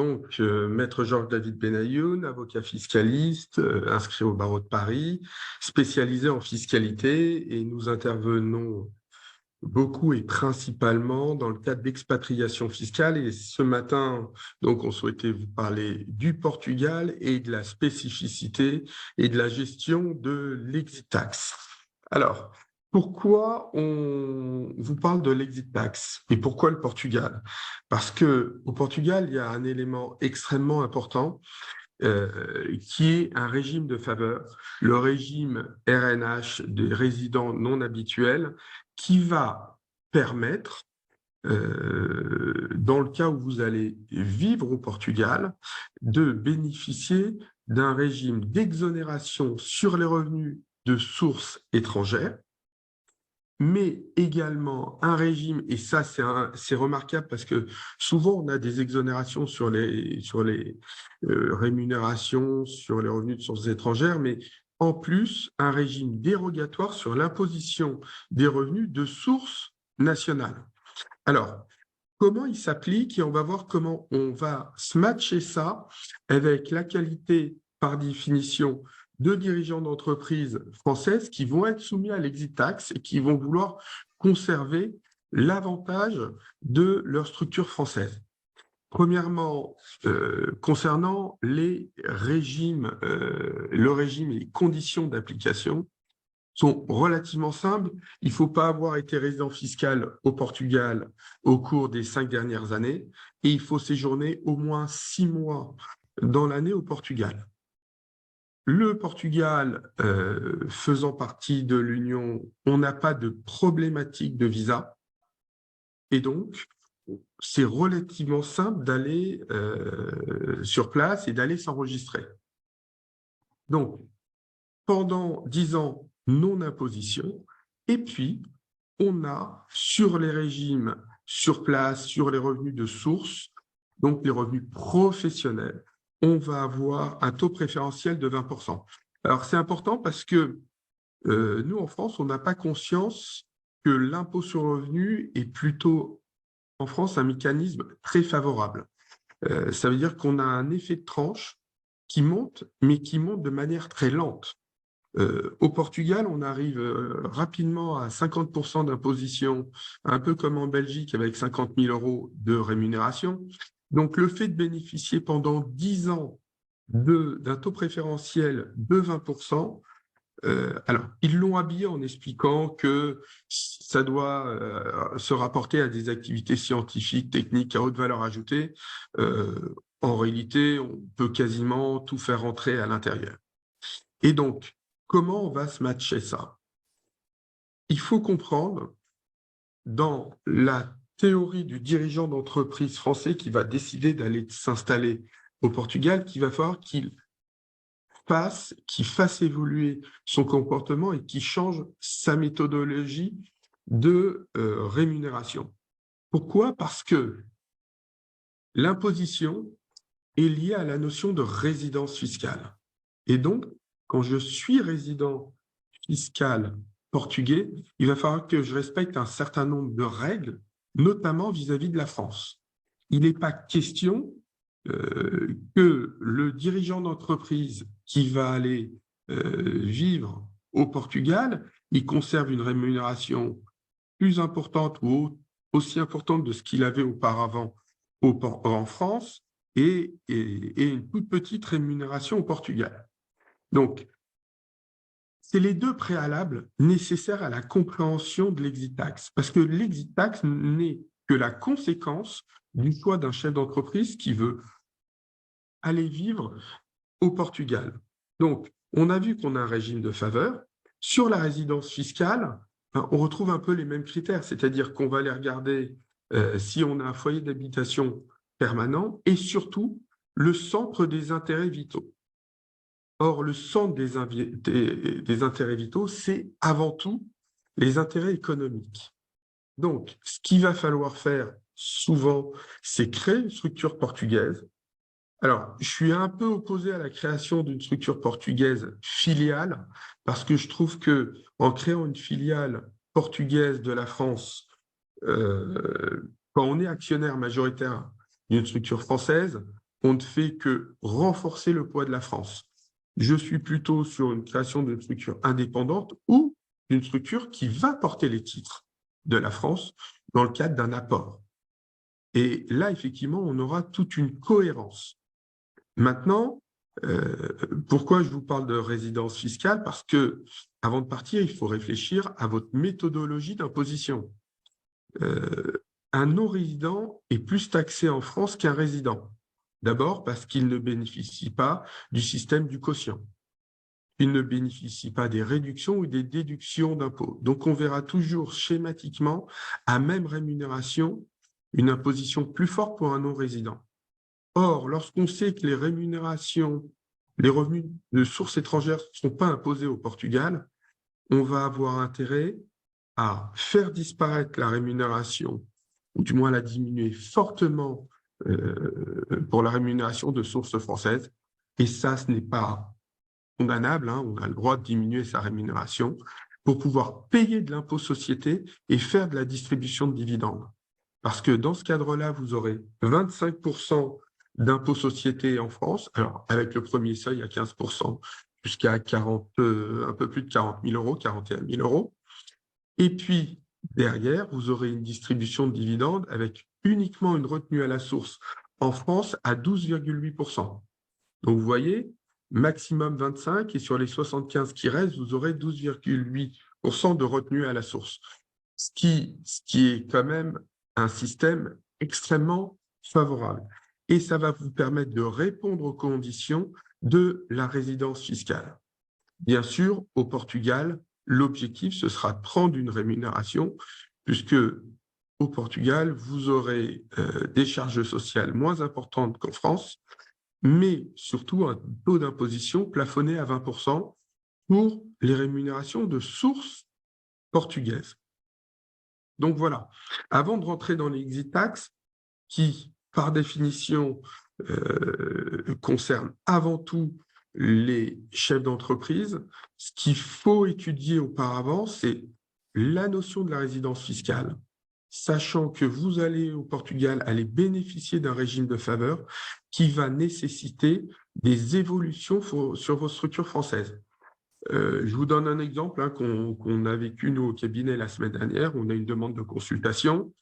donc, Maître Georges David Benayoun, avocat fiscaliste, inscrit au barreau de Paris, spécialisé en fiscalité, et nous intervenons beaucoup et principalement dans le cadre d'expatriation fiscale. Et ce matin, donc, on souhaitait vous parler du Portugal et de la spécificité et de la gestion de l'exit tax. Alors, pourquoi on vous parle de l'exit tax et pourquoi le Portugal? Parce que au Portugal, il y a un élément extrêmement important qui est un régime de faveur, le régime RNH des résidents non habituels, qui va permettre, dans le cas où vous allez vivre au Portugal, de bénéficier d'un régime d'exonération sur les revenus de sources étrangères, mais également un régime, et ça c'est remarquable parce que souvent on a des exonérations sur les rémunérations, sur les revenus de sources étrangères, mais en plus un régime dérogatoire sur l'imposition des revenus de sources nationales. Alors, comment il s'applique et on va voir comment on va se matcher ça avec la qualité, par définition, de dirigeants d'entreprises françaises qui vont être soumis à l'exit tax et qui vont vouloir conserver l'avantage de leur structure française. Premièrement, concernant les régimes, le régime et les conditions d'application sont relativement simples. Il ne faut pas avoir été résident fiscal au Portugal au cours des 5 dernières années et il faut séjourner au moins 6 mois dans l'année au Portugal. Le Portugal, faisant partie de l'Union, on n'a pas de problématique de visa et donc c'est relativement simple d'aller sur place et d'aller s'enregistrer. Donc, pendant 10 ans, non-imposition, et puis on a sur les régimes sur place, sur les revenus de source, donc les revenus professionnels, on va avoir un taux préférentiel de 20%. Alors c'est important parce que nous en France, on n'a pas conscience que l'impôt sur le revenu est plutôt en France un mécanisme très favorable. Ça veut dire qu'on a un effet de tranche qui monte, mais qui monte de manière très lente. Au Portugal, on arrive rapidement à 50% d'imposition, un peu comme en Belgique avec 50 000 € de rémunération. Donc, le fait de bénéficier pendant 10 ans d'un taux préférentiel de 20%, alors, ils l'ont habillé en expliquant que ça doit se rapporter à des activités scientifiques, techniques à haute valeur ajoutée. En réalité, on peut quasiment tout faire rentrer à l'intérieur. Et donc, comment on va se matcher ça? Il faut comprendre, dans la théorie du dirigeant d'entreprise français qui va décider d'aller s'installer au Portugal, qu'il va falloir qu'il fasse évoluer son comportement et qu'il change sa méthodologie de rémunération. Pourquoi? Parce que l'imposition est liée à la notion de résidence fiscale. Et donc, quand je suis résident fiscal portugais, il va falloir que je respecte un certain nombre de règles, notamment vis-à-vis de la France. Il n'est pas question que le dirigeant d'entreprise qui va aller vivre au Portugal, il conserve une rémunération plus importante ou aussi importante de ce qu'il avait auparavant en France et une toute petite rémunération au Portugal. Donc, c'est les deux préalables nécessaires à la compréhension de l'exit tax, parce que l'exit tax n'est que la conséquence du choix d'un chef d'entreprise qui veut aller vivre au Portugal. Donc, on a vu qu'on a un régime de faveur. Sur la résidence fiscale, on retrouve un peu les mêmes critères, c'est-à-dire qu'on va aller regarder si on a un foyer d'habitation permanent et surtout le centre des intérêts vitaux. Or, le centre des intérêts vitaux, c'est avant tout les intérêts économiques. Donc, ce qu'il va falloir faire souvent, c'est créer une structure portugaise. Alors, je suis un peu opposé à la création d'une structure portugaise filiale parce que je trouve que en créant une filiale portugaise de la France, quand on est actionnaire majoritaire d'une structure française, on ne fait que renforcer le poids de la France. Je suis plutôt sur une création d'une structure indépendante ou d'une structure qui va porter les titres de la France dans le cadre d'un apport. Et là, effectivement, on aura toute une cohérence. Maintenant, pourquoi je vous parle de résidence fiscale? Parce que, avant de partir, il faut réfléchir à votre méthodologie d'imposition. Un non-résident est plus taxé en France qu'un résident. D'abord parce qu'il ne bénéficie pas du système du quotient. Il ne bénéficie pas des réductions ou des déductions d'impôts. Donc, on verra toujours schématiquement, à même rémunération, une imposition plus forte pour un non-résident. Or, lorsqu'on sait que les rémunérations, les revenus de sources étrangères ne sont pas imposés au Portugal, on va avoir intérêt à faire disparaître la rémunération, ou du moins la diminuer fortement pour la rémunération de sources françaises. Et ça, ce n'est pas condamnable, hein, on a le droit de diminuer sa rémunération pour pouvoir payer de l'impôt société et faire de la distribution de dividendes. Parce que dans ce cadre-là, vous aurez 25% d'impôt société en France, alors avec le premier seuil à 15%, jusqu'à 40, un peu plus de 40 000 euros, 41 000 euros. Et puis, derrière, vous aurez une distribution de dividendes avec uniquement une retenue à la source en France à 12,8%. Donc, vous voyez, maximum 25, et sur les 75 qui restent, vous aurez 12,8% de retenue à la source. Ce qui est quand même un système extrêmement favorable. Et ça va vous permettre de répondre aux conditions de la résidence fiscale. Bien sûr, au Portugal, l'objectif, ce sera de prendre une rémunération, puisque au Portugal, vous aurez des charges sociales moins importantes qu'en France, mais surtout un taux d'imposition plafonné à 20% pour les rémunérations de sources portugaises. Donc voilà, avant de rentrer dans les exit tax, qui, par définition, concernent avant tout les chefs d'entreprise, ce qu'il faut étudier auparavant, c'est la notion de la résidence fiscale, sachant que vous allez au Portugal aller bénéficier d'un régime de faveur qui va nécessiter des évolutions sur vos structures françaises. Je vous donne un exemple hein, qu'on a vécu, nous, au cabinet la semaine dernière. On a une demande de consultation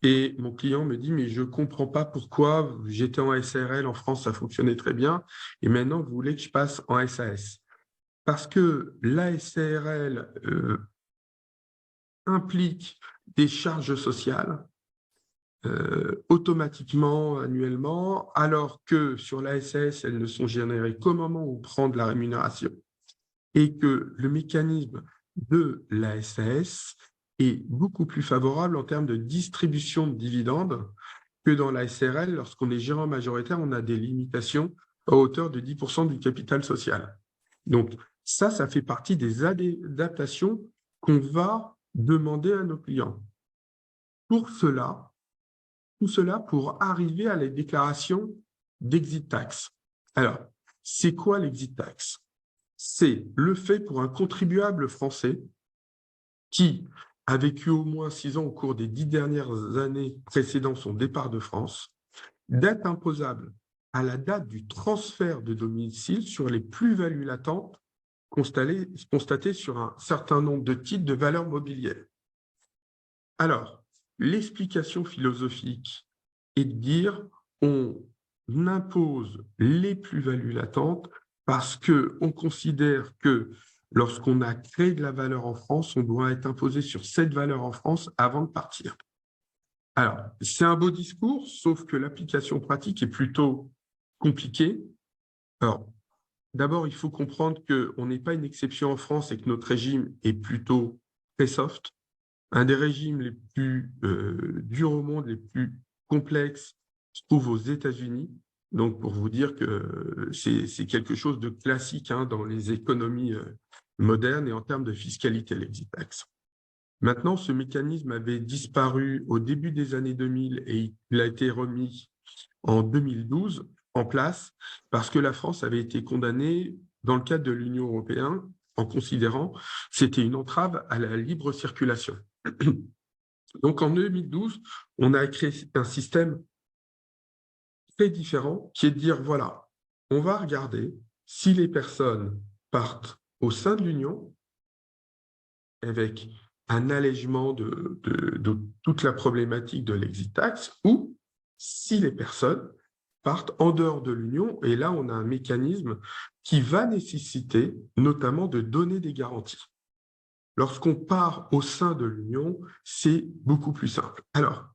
et mon client me dit « mais je ne comprends pas pourquoi j'étais en SARL en France, ça fonctionnait très bien, et maintenant, vous voulez que je passe en SAS ». Parce que la SARL implique des charges sociales automatiquement, annuellement, alors que sur la SAS, elles ne sont générées qu'au moment où on prend de la rémunération. Et que le mécanisme de la SAS est beaucoup plus favorable en termes de distribution de dividendes que dans la SRL. Lorsqu'on est gérant majoritaire, on a des limitations à hauteur de 10% du capital social. Donc ça fait partie des adaptations qu'on va demander à nos clients. Pour cela, tout cela pour arriver à la déclaration d'exit tax. Alors, c'est quoi l'exit tax? C'est le fait pour un contribuable français qui a vécu au moins 6 ans au cours des 10 dernières années précédant son départ de France, d'être imposable à la date du transfert de domicile sur les plus-values latentes constatées sur un certain nombre de titres de valeur mobilière. Alors, l'explication philosophique est de dire on impose les plus-values latentes parce qu'on considère que lorsqu'on a créé de la valeur en France, on doit être imposé sur cette valeur en France avant de partir. Alors, c'est un beau discours, sauf que l'application pratique est plutôt compliquée. Alors, d'abord, il faut comprendre qu'on n'est pas une exception en France et que notre régime est plutôt très soft. Un des régimes les plus durs au monde, les plus complexes, se trouve aux États-Unis. Donc, pour vous dire que c'est quelque chose de classique hein, dans les économies modernes et en termes de fiscalité, l'exit tax. Maintenant, ce mécanisme avait disparu au début des années 2000 et il a été remis en 2012 en place parce que la France avait été condamnée dans le cadre de l'Union européenne en considérant que c'était une entrave à la libre circulation. Donc, en 2012, on a créé un système très différent qui est de dire, voilà, on va regarder si les personnes partent au sein de l'Union avec un allègement de toute la problématique de l'exit tax ou si les personnes partent en dehors de l'Union. Et là, on a un mécanisme qui va nécessiter notamment de donner des garanties. Lorsqu'on part au sein de l'Union, c'est beaucoup plus simple. Alors,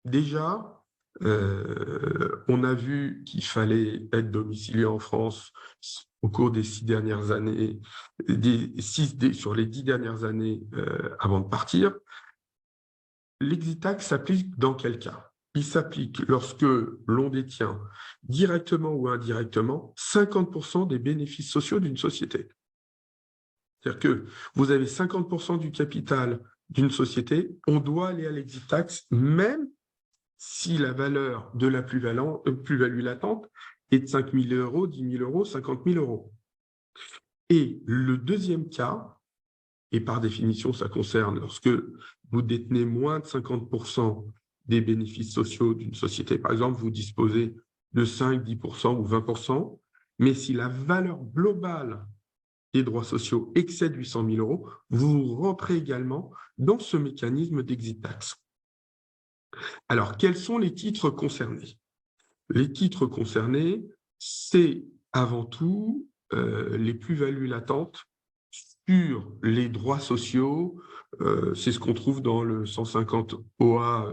déjà, on a vu qu'il fallait être domicilié en France au cours des 6 dernières années, sur les 10 dernières années avant de partir. L'exit tax s'applique dans quel cas? Il s'applique lorsque l'on détient directement ou indirectement 50% des bénéfices sociaux d'une société. C'est-à-dire que vous avez 50% du capital d'une société, on doit aller à l'exit tax, même si la valeur de la plus-value latente est de 5 000 euros, 10 000 euros, 50 000 euros. Et le deuxième cas, et par définition, ça concerne lorsque vous détenez moins de 50% des bénéfices sociaux d'une société. Par exemple, vous disposez de 5, 10% ou 20%, mais si la valeur globale des droits sociaux excède 800 000 euros, vous rentrez également dans ce mécanisme d'exit tax. Alors, quels sont les titres concernés? Les titres concernés, c'est avant tout les plus-values latentes sur les droits sociaux. C'est ce qu'on trouve dans le 150 OA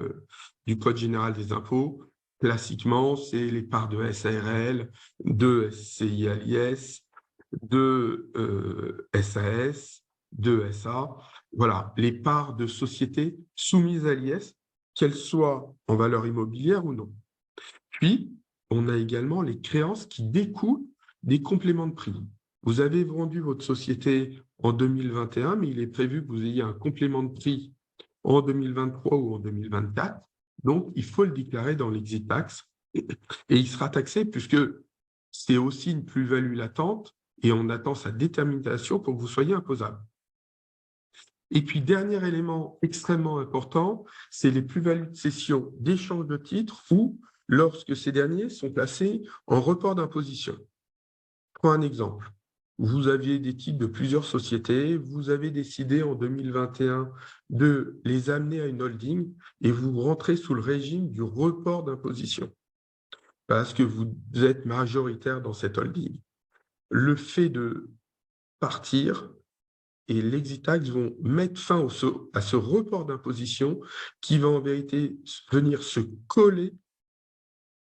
du Code général des impôts. Classiquement, c'est les parts de SARL, de SCI-LIS, de SAS, de SA. Voilà, les parts de sociétés soumises à l'IS, qu'elles soient en valeur immobilière ou non. Puis, on a également les créances qui découlent des compléments de prix. Vous avez vendu votre société en 2021, mais il est prévu que vous ayez un complément de prix en 2023 ou en 2024. Donc, il faut le déclarer dans l'exit tax et il sera taxé puisque c'est aussi une plus-value latente et on attend sa détermination pour que vous soyez imposable. Et puis, dernier élément extrêmement important, c'est les plus-values de cession d'échange de titres ou lorsque ces derniers sont placés en report d'imposition. Prends un exemple. Vous aviez des titres de plusieurs sociétés, vous avez décidé en 2021 de les amener à une holding et vous rentrez sous le régime du report d'imposition parce que vous êtes majoritaire dans cette holding. Le fait de partir et l'exit tax vont mettre fin à ce report d'imposition qui va en vérité venir se coller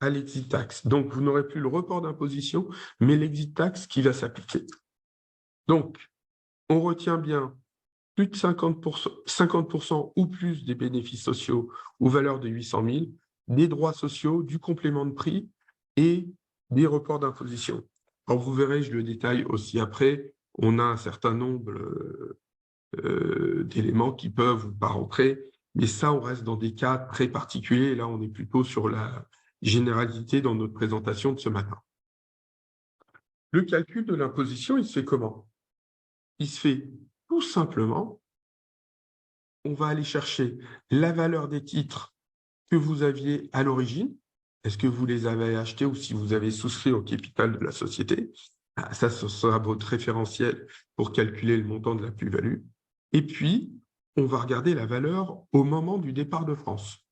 à l'exit tax. Donc, vous n'aurez plus le report d'imposition, mais l'exit tax qui va s'appliquer. Donc, on retient bien plus de 50% ou plus des bénéfices sociaux ou valeur de 800 000, des droits sociaux, du complément de prix et des reports d'imposition. Alors, vous verrez, je le détaille aussi après, on a un certain nombre d'éléments qui peuvent ou pas rentrer, mais ça, on reste dans des cas très particuliers. Et là, on est plutôt sur la généralité dans notre présentation de ce matin. Le calcul de l'imposition, il se fait comment? Il se fait tout simplement, on va aller chercher la valeur des titres que vous aviez à l'origine. Est-ce que vous les avez achetés ou si vous avez souscrit au capital de la société? Ça, ce sera votre référentiel pour calculer le montant de la plus-value. Et puis, on va regarder la valeur au moment du départ de France.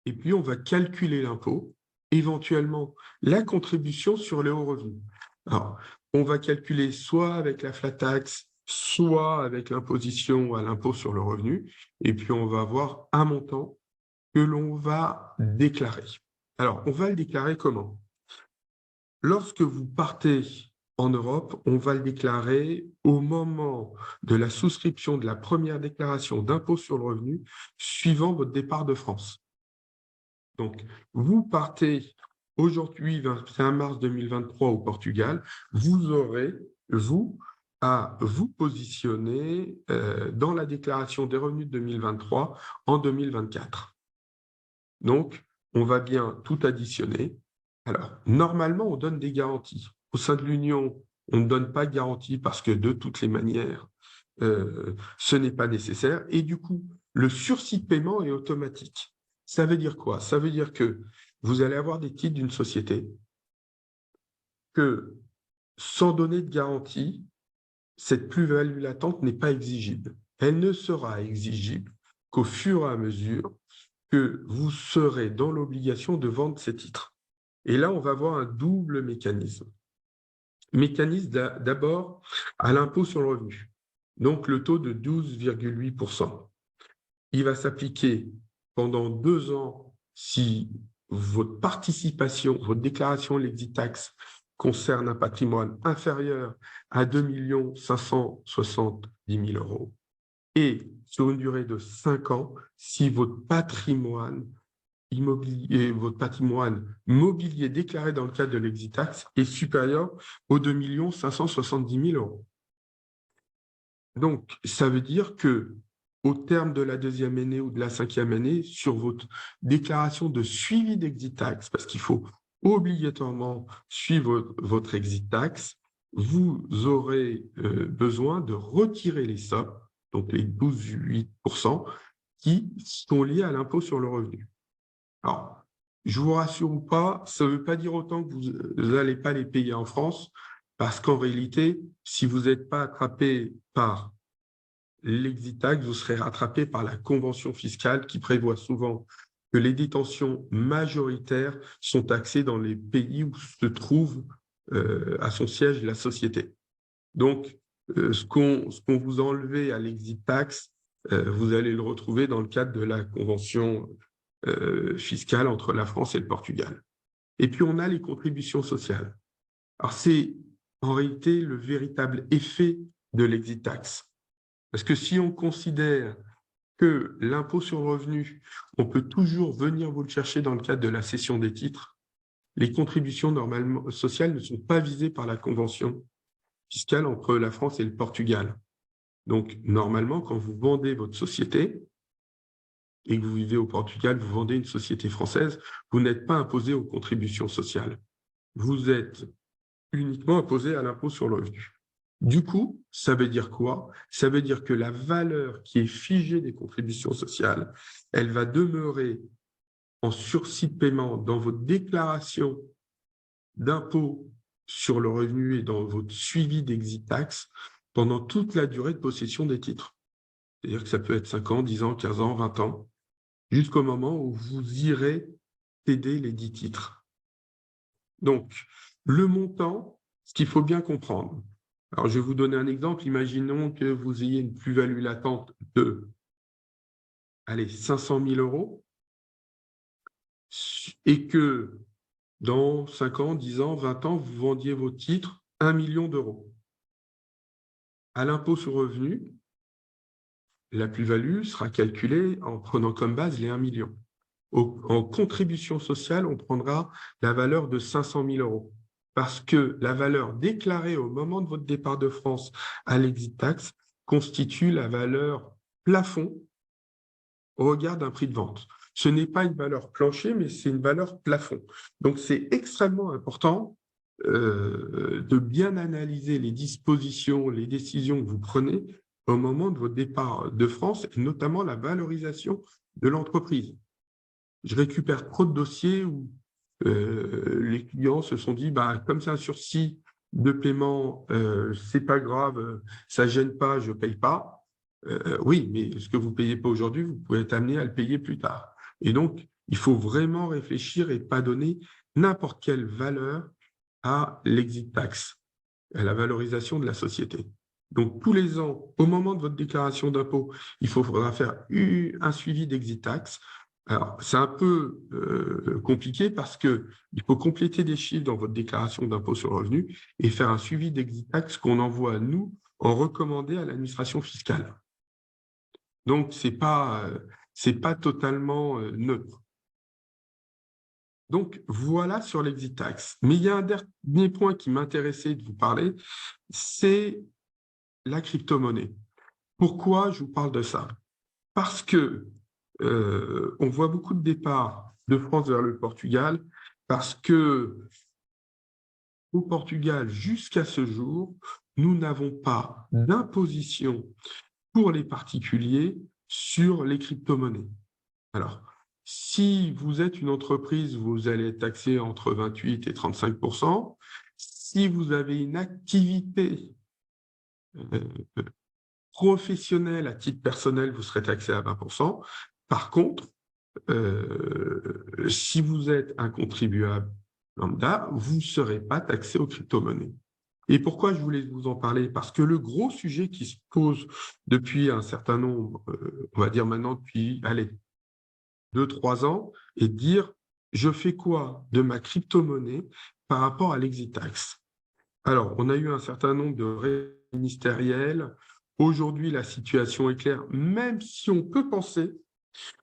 Et puis, on va calculer l'impôt, éventuellement la contribution sur les hauts revenus. Alors, on va calculer soit avec la flat tax, soit avec l'imposition à l'impôt sur le revenu, et puis on va avoir un montant que l'on va déclarer. Alors, on va le déclarer comment? Lorsque vous partez en Europe, on va le déclarer au moment de la souscription de la première déclaration d'impôt sur le revenu suivant votre départ de France. Donc, vous partez aujourd'hui, 21 mars 2023 au Portugal, vous aurez, vous, à vous positionner dans la déclaration des revenus de 2023 en 2024. Donc, on va bien tout additionner. Alors, normalement, on donne des garanties. Au sein de l'Union, on ne donne pas de garantie parce que de toutes les manières, ce n'est pas nécessaire. Et du coup, le sursis de paiement est automatique. Ça veut dire quoi? Ça veut dire que vous allez avoir des titres d'une société que, sans donner de garantie, cette plus-value latente n'est pas exigible. Elle ne sera exigible qu'au fur et à mesure que vous serez dans l'obligation de vendre ces titres. Et là, on va avoir un double mécanisme. Mécanisme d'abord à l'impôt sur le revenu, donc le taux de 12,8%. Il va s'appliquer pendant 2 ans si votre participation, votre déclaration l'exit tax concerne un patrimoine inférieur à 2 570 000 euros, et sur une durée de 5 ans si votre patrimoine mobilier déclaré dans le cadre de l'exit tax est supérieur aux 2 570 000 euros. Donc, ça veut dire que au terme de la 2e année ou de la 5e année, sur votre déclaration de suivi d'exit tax, parce qu'il faut obligatoirement suivre votre exit tax, vous aurez besoin de retirer les sommes, donc les 12,8%, qui sont liés à l'impôt sur le revenu. Alors, je vous rassure ou pas, ça ne veut pas dire autant que vous n'allez pas les payer en France, parce qu'en réalité, si vous n'êtes pas attrapé par l'exit tax, vous serez rattrapé par la convention fiscale qui prévoit souvent que les détentions majoritaires sont taxées dans les pays où se trouve à son siège la société. Donc, ce qu'on vous a enlevé à l'exit tax, vous allez le retrouver dans le cadre de la convention fiscale entre la France et le Portugal. Et puis, on a les contributions sociales. Alors, c'est en réalité le véritable effet de l'exit tax. Parce que si on considère que l'impôt sur le revenu, on peut toujours venir vous le chercher dans le cadre de la cession des titres, les contributions normalement sociales ne sont pas visées par la convention fiscale entre la France et le Portugal. Donc, normalement, quand vous vendez votre société et que vous vivez au Portugal, vous vendez une société française, vous n'êtes pas imposé aux contributions sociales. Vous êtes uniquement imposé à l'impôt sur le revenu. Du coup, ça veut dire quoi? Ça veut dire que la valeur qui est figée des contributions sociales, elle va demeurer en sursis de paiement dans votre déclaration d'impôt sur le revenu et dans votre suivi d'exit tax pendant toute la durée de possession des titres. C'est-à-dire que ça peut être 5 ans, 10 ans, 15 ans, 20 ans, jusqu'au moment où vous irez céder les 10 titres. Donc, le montant, ce qu'il faut bien comprendre. Alors, je vais vous donner un exemple. Imaginons que vous ayez une plus-value latente de 500 000 euros et que dans 5 ans, 10 ans, 20 ans, vous vendiez vos titres 1 million d'euros. À l'impôt sur le revenu, la plus-value sera calculée en prenant comme base les 1 million. En contribution sociale, on prendra la valeur de 500 000 euros. Parce que la valeur déclarée au moment de votre départ de France à l'exit tax constitue la valeur plafond au regard d'un prix de vente. Ce n'est pas une valeur plancher, mais c'est une valeur plafond. Donc, c'est extrêmement important de bien analyser les dispositions, les décisions que vous prenez au moment de votre départ de France, et notamment la valorisation de l'entreprise. Je récupère trop de dossiers où les clients se sont dit, comme c'est un sursis de paiement, c'est pas grave, ça gêne pas, je paye pas. Oui, mais ce que vous payez pas aujourd'hui, vous pouvez être amené à le payer plus tard. Et donc, il faut vraiment réfléchir et pas donner n'importe quelle valeur à l'exit tax, à la valorisation de la société. Donc, tous les ans, au moment de votre déclaration d'impôt, il faudra faire un suivi d'exit tax. Alors, c'est un peu compliqué parce qu'il faut compléter des chiffres dans votre déclaration d'impôt sur le revenu et faire un suivi d'exit tax qu'on envoie à nous en recommandé à l'administration fiscale. Donc, ce n'est pas totalement neutre. Donc, voilà sur l'exit tax. Mais il y a un dernier point qui m'intéressait de vous parler, c'est la crypto-monnaie. Pourquoi je vous parle de ça? Parce que on voit beaucoup de départs de France vers le Portugal, parce que au Portugal, jusqu'à ce jour, nous n'avons pas d'imposition pour les particuliers sur les crypto-monnaies. Alors, Si vous êtes une entreprise, vous allez être taxé entre 28 et 35%. Si vous avez une activité professionnelle à titre personnel, vous serez taxé à 20%. Par contre, si vous êtes un contribuable lambda, vous ne serez pas taxé aux crypto-monnaies. Et pourquoi je voulais vous en parler? Parce que le gros sujet qui se pose depuis un certain nombre, on va dire maintenant depuis, allez, 2-3 ans, est de dire, je fais quoi de ma crypto-monnaie par rapport à l'exit tax? Alors, on a eu un certain nombre de réunions ministérielles. Aujourd'hui, la situation est claire, même si on peut penser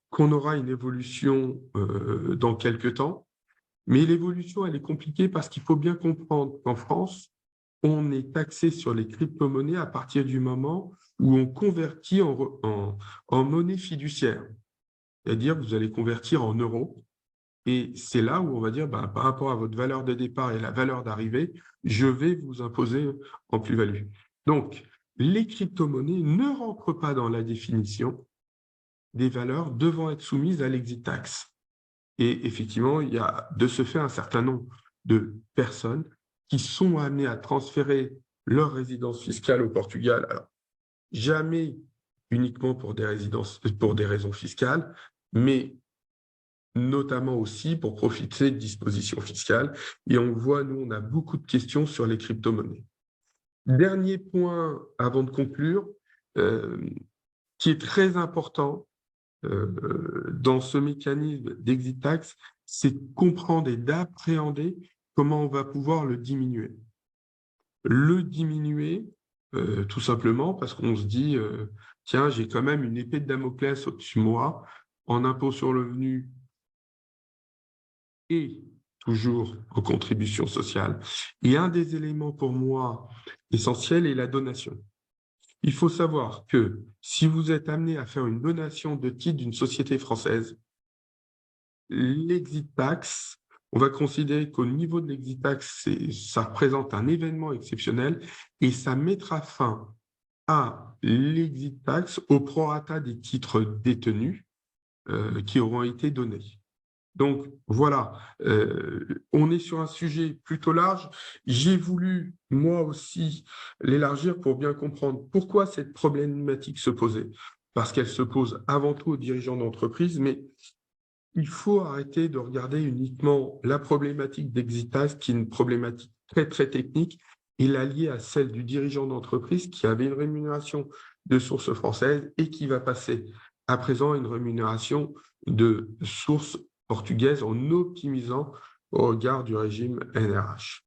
qu'on aura une évolution dans quelques temps. Mais l'évolution, elle est compliquée parce qu'il faut bien comprendre qu'en France, on est taxé sur les crypto-monnaies à partir du moment où on convertit en monnaie fiduciaire. C'est-à-dire, vous allez convertir en euros. Et c'est là où on va dire, bah, par rapport à votre valeur de départ et la valeur d'arrivée, je vais vous imposer en plus-value. Donc, les crypto-monnaies ne rentrent pas dans la définition des valeurs devant être soumises à l'exit tax. Et effectivement, il y a de ce fait un certain nombre de personnes qui sont amenées à transférer leur résidence fiscale au Portugal. Alors, jamais uniquement pour des raisons fiscales, mais notamment aussi pour profiter de dispositions fiscales. Et on voit, nous, on a beaucoup de questions sur les crypto-monnaies. Dernier point avant de conclure, qui est très important dans ce mécanisme d'exit tax, c'est de comprendre et d'appréhender comment on va pouvoir le diminuer. Le diminuer, tout simplement parce qu'on se dit, tiens, j'ai quand même une épée de Damoclès au-dessus de moi en impôt sur le revenu et toujours en contribution sociale. Et un des éléments pour moi essentiels est la donation. Il faut savoir que si vous êtes amené à faire une donation de titre d'une société française, l'exit tax, on va considérer qu'au niveau de l'exit tax, ça représente un événement exceptionnel et ça mettra fin à l'exit tax au prorata des titres détenus qui auront été donnés. Donc voilà, on est sur un sujet plutôt large. J'ai voulu, moi aussi, l'élargir pour bien comprendre pourquoi cette problématique se posait. Parce qu'elle se pose avant tout aux dirigeants d'entreprise, mais il faut arrêter de regarder uniquement la problématique d'exit tax, qui est une problématique très, très technique, et la lier à celle du dirigeant d'entreprise qui avait une rémunération de source française et qui va passer à présent à une rémunération de source portugaise en optimisant au regard du régime NRH.